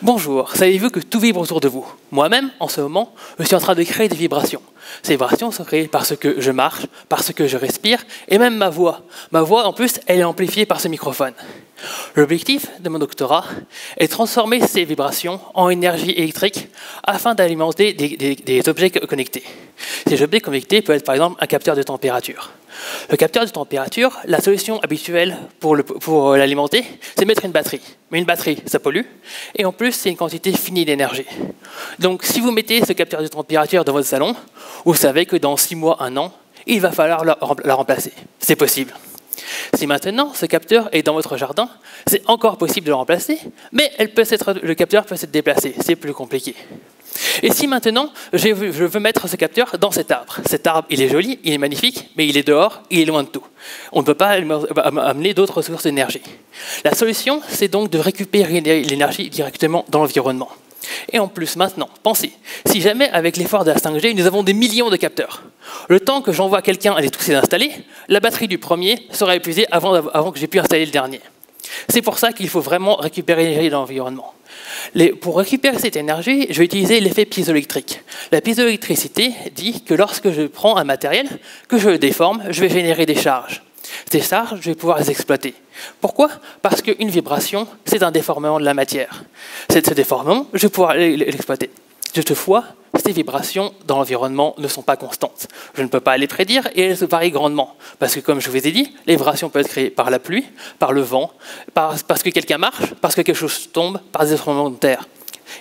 Bonjour, savez-vous que tout vibre autour de vous? Moi-même, en ce moment, je suis en train de créer des vibrations. Ces vibrations sont créées parce que je marche, parce que je respire, et même ma voix. Ma voix, en plus, elle est amplifiée par ce microphone. L'objectif de mon doctorat est de transformer ces vibrations en énergie électrique afin d'alimenter des objets connectés. Ces objets connectés peuvent être par exemple un capteur de température. Le capteur de température, la solution habituelle pour l'alimenter, c'est de mettre une batterie. Mais une batterie, ça pollue, et en plus, c'est une quantité finie d'énergie. Donc, si vous mettez ce capteur de température dans votre salon, vous savez que dans 6 mois, 1 an, il va falloir la remplacer. C'est possible. Si maintenant ce capteur est dans votre jardin, c'est encore possible de le remplacer, mais le capteur peut s'être déplacé, c'est plus compliqué. Et si maintenant je veux mettre ce capteur dans cet arbre, il est joli, il est magnifique, mais il est dehors, il est loin de tout. On ne peut pas amener d'autres sources d'énergie. La solution, c'est donc de récupérer l'énergie directement dans l'environnement. Et en plus, maintenant, pensez, si jamais avec l'effort de la 5G, nous avons des millions de capteurs, le temps que j'envoie quelqu'un aller tous les installer, la batterie du premier sera épuisée avant que j'ai pu installer le dernier. C'est pour ça qu'il faut vraiment récupérer l'énergie dans l'environnement. Pour récupérer cette énergie, je vais utiliser l'effet piézoélectrique. La piézoélectricité dit que lorsque je prends un matériel, que je le déforme, je vais générer des charges. Ces charges, je vais pouvoir les exploiter. Pourquoi? Parce qu'une vibration, c'est un déformement de la matière. Ce déformement, je vais pouvoir l'exploiter. Toutefois, ces vibrations dans l'environnement ne sont pas constantes. Je ne peux pas les prédire et elles varient grandement. Parce que, comme je vous ai dit, les vibrations peuvent être créées par la pluie, par le vent, parce que quelqu'un marche, parce que quelque chose tombe, par des tremblements de terre.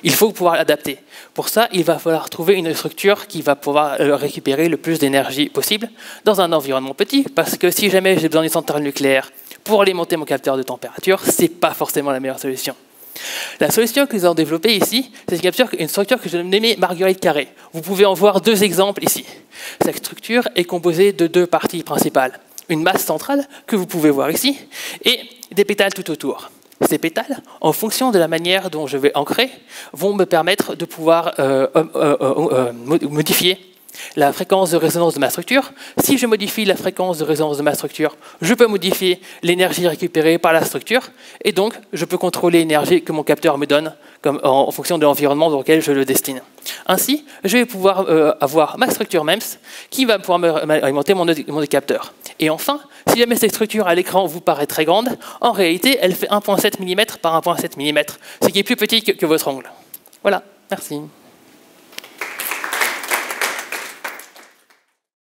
Il faut pouvoir l'adapter. Pour ça, il va falloir trouver une structure qui va pouvoir récupérer le plus d'énergie possible dans un environnement petit, parce que si jamais j'ai besoin d'une centrale nucléaire pour alimenter mon capteur de température, ce n'est pas forcément la meilleure solution. La solution que nous avons développée ici, c'est une structure que je nommais Marguerite carré. Vous pouvez en voir 2 exemples ici. Cette structure est composée de 2 parties principales. Une masse centrale, que vous pouvez voir ici, et des pétales tout autour. Ces pétales, en fonction de la manière dont je vais ancrer, vont me permettre de pouvoir modifier la fréquence de résonance de ma structure. Si je modifie la fréquence de résonance de ma structure, je peux modifier l'énergie récupérée par la structure, et donc je peux contrôler l'énergie que mon capteur me donne en fonction de l'environnement dans lequel je le destine. Ainsi, je vais pouvoir avoir ma structure MEMS qui va pouvoir alimenter mon capteur. Et enfin, si jamais cette structure à l'écran vous paraît très grande, en réalité, elle fait 1,7 mm par 1,7 mm, ce qui est plus petit que votre ongle. Voilà, merci.